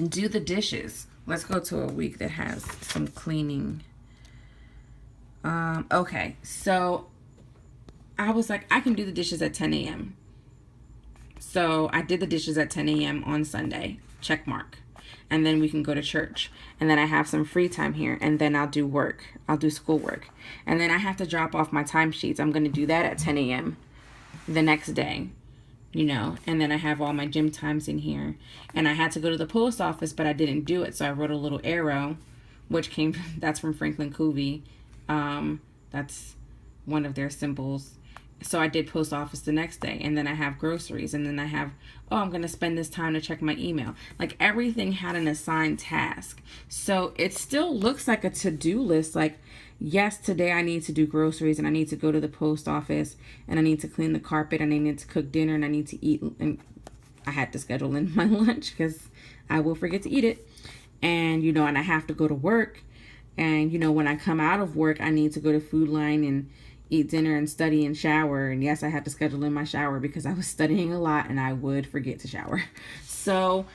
do the dishes. Let's go to a week that has some cleaning. Okay, so I was like, I can do the dishes at 10 a.m. So I did the dishes at 10 a.m. on Sunday. Check mark. And then we can go to church. And then I have some free time here. And then I'll do work. I'll do schoolwork. And then I have to drop off my timesheets. I'm going to do that at 10 a.m. the next day. You know, and then I have all my gym times in here. And I had to go to the post office, but I didn't do it. So I wrote a little arrow, which that's from Franklin Covey. That's one of their symbols. So I did post office the next day, and then I have groceries, and then I have, I'm going to spend this time to check my email. Like, everything had an assigned task. So it still looks like a to-do list. Like, yes, today I need to do groceries, and I need to go to the post office, and I need to clean the carpet, and I need to cook dinner, and I need to eat. And I had to schedule in my lunch because I will forget to eat it. And, you know, and I have to go to work. And, you know, when I come out of work, I need to go to Food Line and eat dinner and study and shower. And yes, I had to schedule in my shower because I was studying a lot and I would forget to shower. So,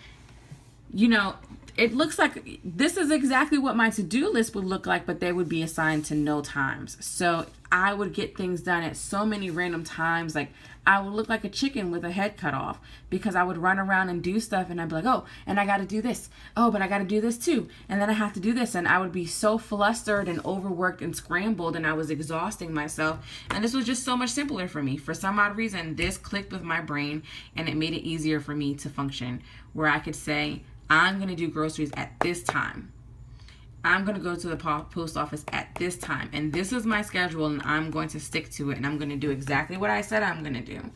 you know, it looks like this is exactly what my to-do list would look like, but they would be assigned to no times. So I would get things done at so many random times. Like, I would look like a chicken with a head cut off because I would run around and do stuff, and I'd be like, oh, and I got to do this. Oh, but I got to do this too. And then I have to do this. And I would be so flustered and overworked and scrambled, and I was exhausting myself. And this was just so much simpler for me. For some odd reason, this clicked with my brain, and it made it easier for me to function, where I could say, I'm going to do groceries at this time. I'm going to go to the post office at this time. And this is my schedule, and I'm going to stick to it. And I'm going to do exactly what I said I'm going to do.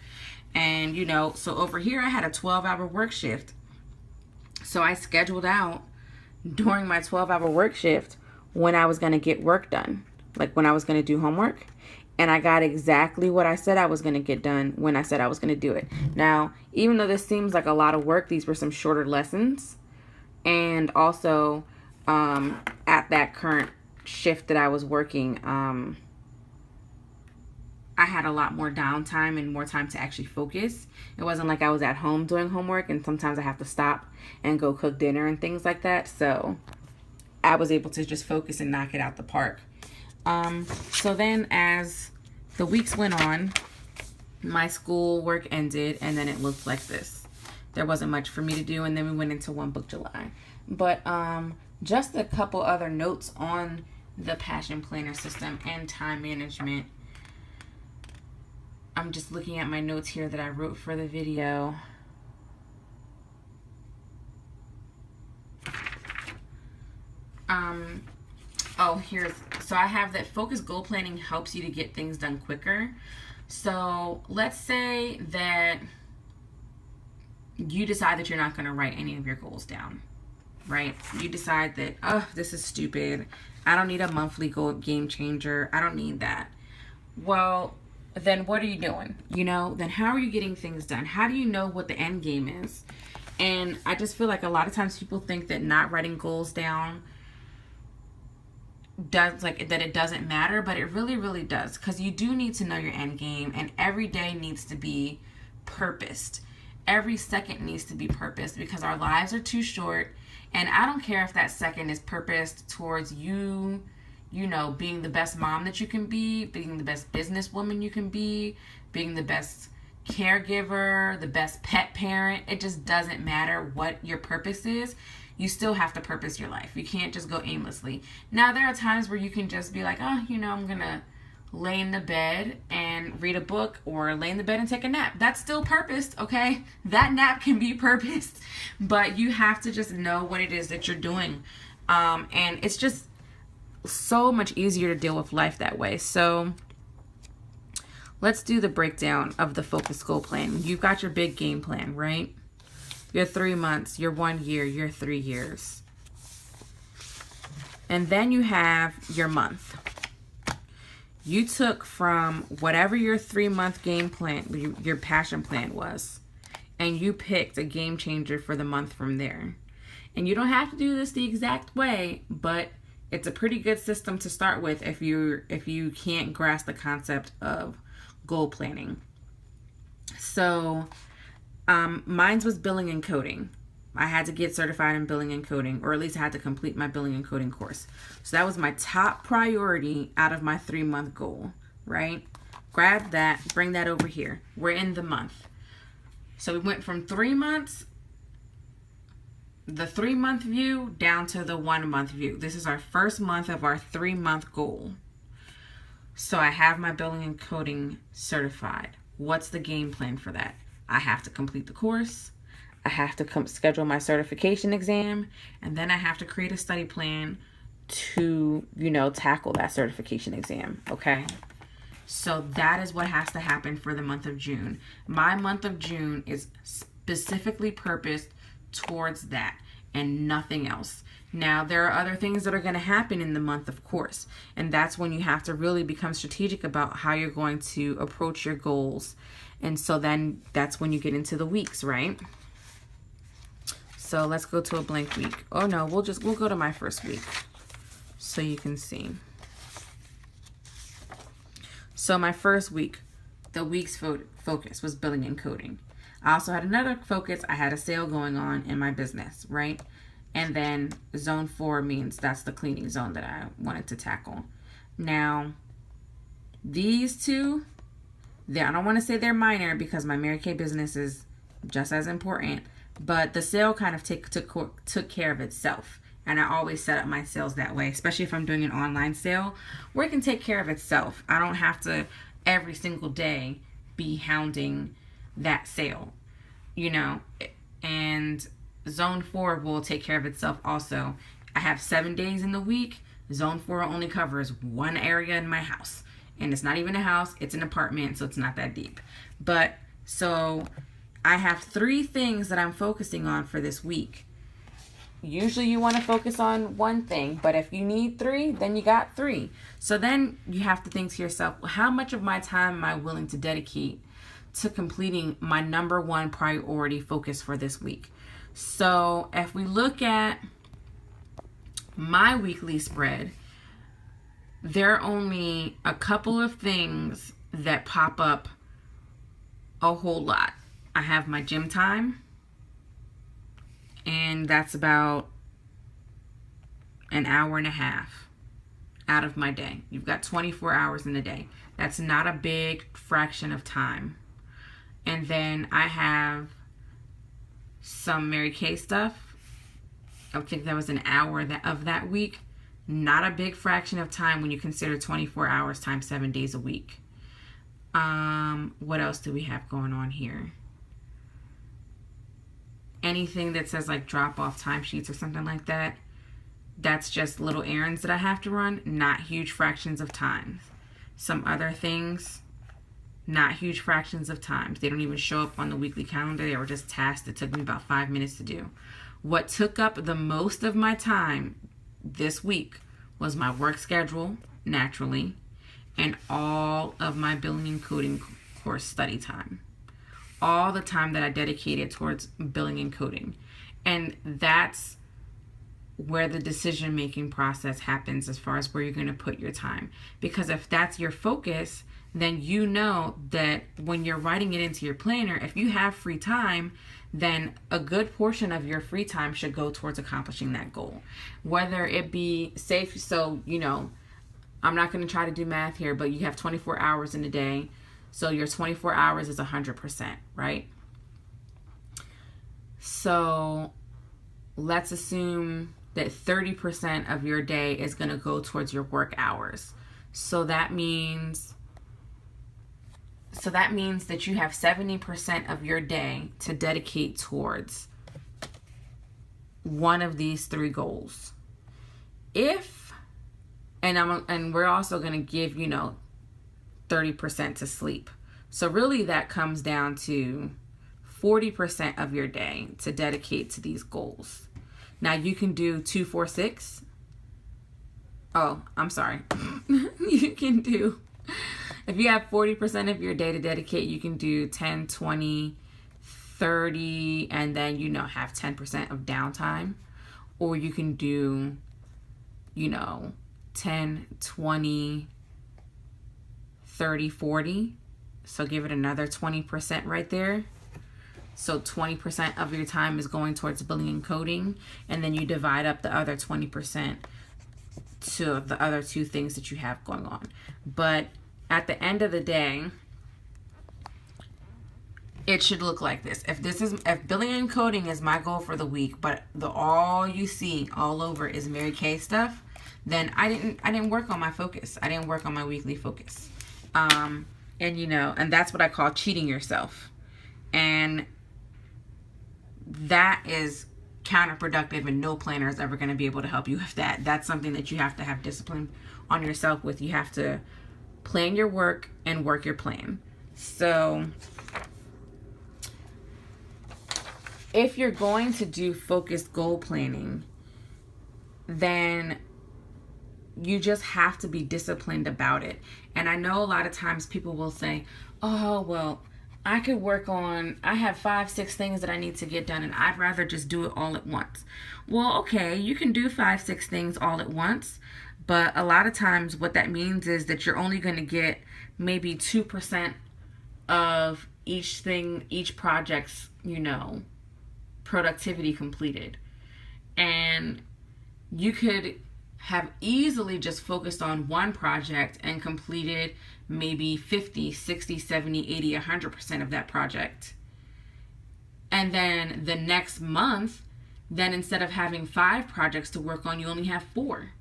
And, you know, so over here I had a 12-hour work shift. So I scheduled out during my 12-hour work shift when I was going to get work done. Like when I was going to do homework. And I got exactly what I said I was going to get done when I said I was going to do it. Now, even though this seems like a lot of work, these were some shorter lessons. And also, at that current shift that I was working, I had a lot more downtime and more time to actually focus. It wasn't like I was at home doing homework, and sometimes I have to stop and go cook dinner and things like that. So I was able to just focus and knock it out the park. So then as the weeks went on, my school work ended, and then it looked like this. There wasn't much for me to do, and then we went into One Book July. But just a couple other notes on the Passion Planner system and time management. I'm just looking at my notes here that I wrote for the video. So I have that focused goal planning helps you to get things done quicker. So let's say that you decide that you're not going to write any of your goals down, right? You decide that, oh, this is stupid. I don't need a monthly goal game changer. I don't need that. Well, then what are you doing? You know, then how are you getting things done? How do you know what the end game is? And I just feel like a lot of times people think that not writing goals down does, like, that it doesn't matter, but it really, really does, because you do need to know your end game, and every day needs to be purposed. Every second needs to be purposed, because our lives are too short. And I don't care if that second is purposed towards you, you know, being the best mom that you can be, being the best businesswoman you can be, being the best caregiver, the best pet parent. It just doesn't matter what your purpose is. You still have to purpose your life. You can't just go aimlessly. Now, there are times where you can just be like, oh, you know, I'm going to lay in the bed and read a book, or lay in the bed and take a nap. That's still purposed, okay? That nap can be purposed, but you have to just know what it is that you're doing. And it's just so much easier to deal with life that way. So let's do the breakdown of the focus goal plan. You've got your big game plan, right? Your 3 months, your 1 year, your 3 years. And then you have your month. You took from whatever your 3-month game plan, your passion plan was, and you picked a game changer for the month from there. And you don't have to do this the exact way, but it's a pretty good system to start with if you can't grasp the concept of goal planning. So, mine's was billing and coding. I had to get certified in billing and coding, or at least I had to complete my billing and coding course. So that was my top priority out of my 3-month goal, right? Grab that, bring that over here. We're in the month. So we went from 3 months, the 3-month view, down to the 1-month view. This is our first month of our 3-month goal. So I have my billing and coding certified. What's the game plan for that? I have to complete the course. I have to schedule my certification exam. And then I have to create a study plan to, tackle that certification exam. Okay? So that is what has to happen for the month of June. My month of June is specifically purposed towards that and nothing else. Now, there are other things that are going to happen in the month, of course, and that's when you have to really become strategic about how you're going to approach your goals. And so then that's when you get into the weeks, right? So let's go to a blank week. Oh no, we'll go to my first week so you can see. So my first week, the week's focus was billing and coding. I also had another focus. I had a sale going on in my business, right? And then zone 4 means that's the cleaning zone that I wanted to tackle. Now, these two, I don't want to say they're minor because my Mary Kay business is just as important, but the sale kind of took care of itself. And I always set up my sales that way, especially if I'm doing an online sale where it can take care of itself. I don't have to every single day be hounding that sale, and zone 4 will take care of itself also. I have 7 days in the week. Zone 4 only covers one area in my house, and it's not even a house, it's an apartment, so it's not that deep. But so I have 3 things that I'm focusing on for this week. Usually you want to focus on one thing, but if you need 3, then you got 3. So then you have to think to yourself, well, how much of my time am I willing to dedicate to completing my number 1 priority focus for this week? So if we look at my weekly spread, there are only a couple of things that pop up a whole lot. I have my gym time, and that's about an hour and a half out of my day. You've got 24 hours in a day. That's not a big fraction of time. And then I have some Mary Kay stuff. I think that was an hour of that week. Not a big fraction of time when you consider 24 hours times 7 days a week. What else do we have going on here? Anything that says like drop off timesheets or something like that, that's just little errands that I have to run, not huge fractions of times. Some other things, not huge fractions of times. They don't even show up on the weekly calendar. They were just tasks that took me about 5 minutes to do. What took up the most of my time this week was my work schedule, naturally, and all of my billing and coding course study time. All the time that I dedicated towards billing and coding. And that's where the decision-making process happens as far as where you're going to put your time. Because if that's your focus, then you know that when you're writing it into your planner, if you have free time, then a good portion of your free time should go towards accomplishing that goal. Whether it be safe, so, I'm not going to try to do math here, but you have 24 hours in a day. So your 24 hours is 100%, right? So let's assume that 30% of your day is going to go towards your work hours. So that means that you have 70% of your day to dedicate towards one of these 3 goals. And we're also going to give, 30% to sleep. So really that comes down to 40% of your day to dedicate to these goals. Now you can do 2, 4, 6. Oh, I'm sorry. You can do, if you have 40% of your day to dedicate, you can do 10, 20, 30, and then, have 10% of downtime. Or you can do, 10, 20, 30, 40. So give it another 20% right there. So 20% of your time is going towards billing and coding, and then you divide up the other 20% to the other two things that you have going on. But at the end of the day, it should look like this. If billing and coding is my goal for the week, but all you see all over is Mary Kay stuff, then I didn't work on my focus. I didn't work on my weekly focus. And that's what I call cheating yourself. And that is counterproductive, and no planner is ever going to be able to help you with that. That's something that you have to have discipline on yourself with. You have to plan your work and work your plan. So if you're going to do focused goal planning, then you just have to be disciplined about it. And I know a lot of times people will say, oh, well, I have 5-6 things that I need to get done, and I'd rather just do it all at once. Well, okay, you can do 5-6 things all at once, but a lot of times what that means is that you're only going to get maybe 2% of each project's, productivity completed. And you could have easily just focused on one project and completed maybe 50, 60, 70, 80, 100% of that project. And then the next month, then instead of having 5 projects to work on, you only have 4.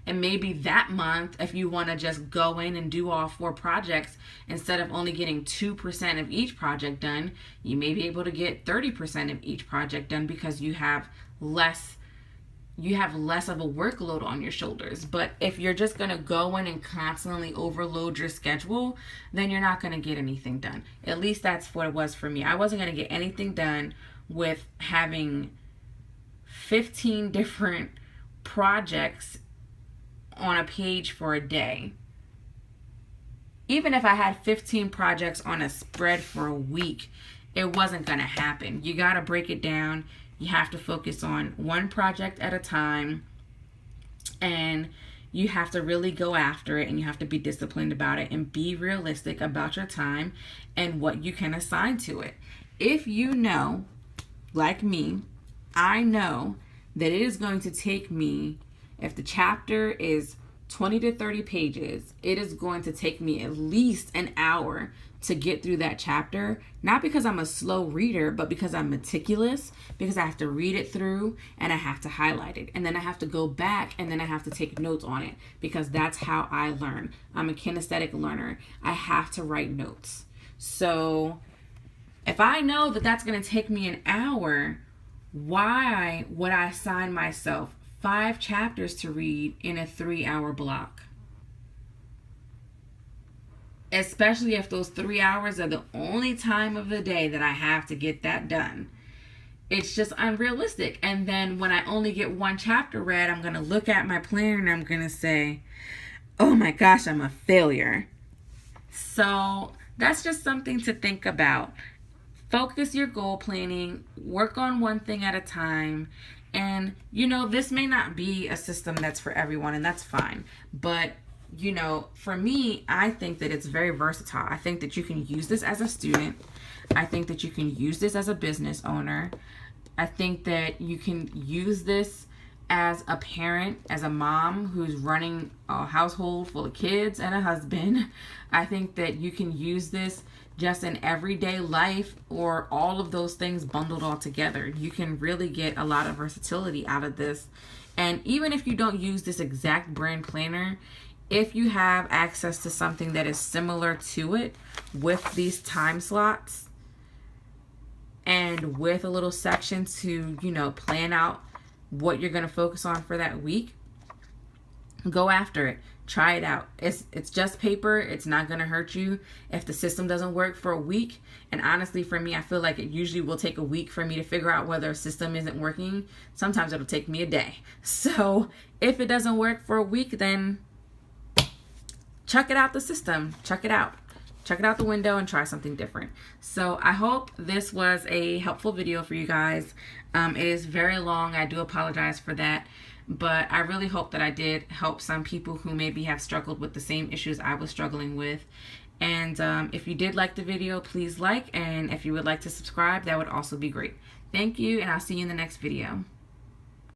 And maybe that month, if you want to just go in and do all 4 projects, instead of only getting 2% of each project done, you may be able to get 30% of each project done because you have less of a workload on your shoulders. But if you're just going to go in and constantly overload your schedule, then you're not going to get anything done. At least that's what it was for me. I wasn't going to get anything done with having 15 different projects on a page for a day. Even if I had 15 projects on a spread for a week, it wasn't going to happen. You got to break it down. You have to focus on one project at a time, and you have to really go after it, and you have to be disciplined about it and be realistic about your time and what you can assign to it. If you know, like me, I know that it is going to take me, if the chapter is 20 to 30 pages, it is going to take me at least an hour to get through that chapter, not because I'm a slow reader, but because I'm meticulous, because I have to read it through and I have to highlight it. And then I have to go back and then I have to take notes on it, because that's how I learn. I'm a kinesthetic learner. I have to write notes. So if I know that that's going to take me an hour, why would I assign myself 5 chapters to read in a 3-hour block? Especially if those 3 hours are the only time of the day that I have to get that done. It's just unrealistic. And then when I only get 1 chapter read, I'm going to look at my planner and I'm going to say, oh my gosh, I'm a failure. So that's just something to think about. Focus your goal planning, work on one thing at a time. And, this may not be a system that's for everyone, and that's fine. But for me, I think that it's very versatile. I think that you can use this as a student. I think that you can use this as a business owner. I think that you can use this as a parent, as a mom who's running a household full of kids and a husband. I think that you can use this just in everyday life, or all of those things bundled all together. You can really get a lot of versatility out of this. And even if you don't use this exact brand planner, if you have access to something that is similar to it with these time slots and with a little section to, plan out what you're going to focus on for that week, go after it. Try it out. It's just paper. It's not going to hurt you. If the system doesn't work for a week, and honestly for me, I feel like it usually will take a week for me to figure out whether a system isn't working. Sometimes it'll take me a day. So if it doesn't work for a week, then chuck it out the system. Chuck it out the window and try something different. So I hope this was a helpful video for you guys. It is very long. I do apologize for that. But I really hope that I did help some people who maybe have struggled with the same issues I was struggling with. And if you did like the video, please like. And if you would like to subscribe, that would also be great. Thank you, and I'll see you in the next video.